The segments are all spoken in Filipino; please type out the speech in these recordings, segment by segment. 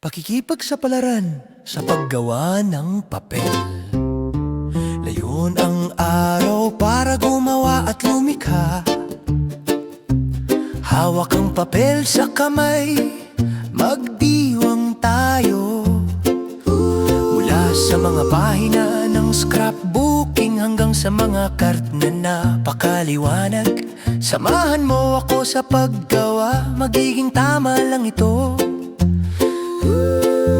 Pakikipagsapalaran sa paggawa ng papel. Layon ang araw para gumawa at lumikha. Hawak ang papel sa kamay, magdiwang tayo. Mula sa mga pahina ng scrapbooking hanggang sa mga kart na napakaliwanag. Samahan mo ako sa paggawa, magiging tama lang ito.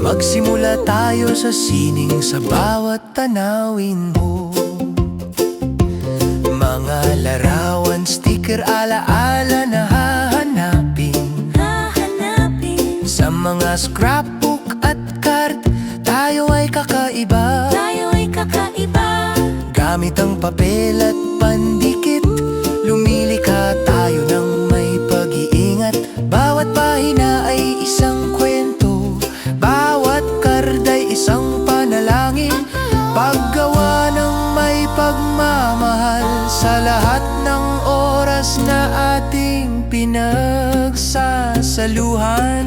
Magsimula tayo sa sining sa bawat tanawin mo. Mga larawan, sticker, alaala na hahanapin. Sa mga scrapbook at card, tayo ay kakaiba. Gamit ang papel at pandikit, lumilikha tayo ng may pag-iingat. Bawat pahina ay isang kwento, bawat card ay isang panalangin. Paggawa ng may pagmamahal sa lahat ng oras na ating pinagsasaluhan.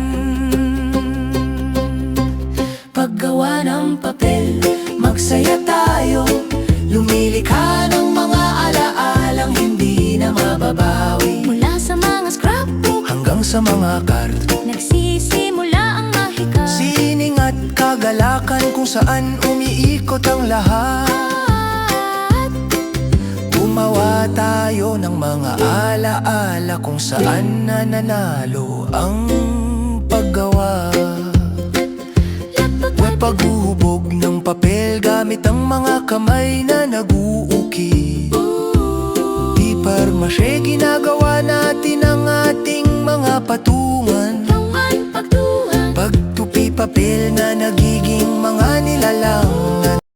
Paggawa ng papel, magsaya tayo, lumilikha ng mga alaalang hindi na mababawi. Mula sa mga scrapbook Hanggang sa mga card, nagsisimula ang mahika. sining at kagalakan kung saan umiikot ang lahat. Gumawa tayo ng mga alaala kung saan nananalo ang paggawa. May paghuhubog ng papel gamit ang mga kamay na nag-uuki. Papier-mâché, ginagawa natin ang ating mga patungan. Pagtupi papel na nagiging mga nila.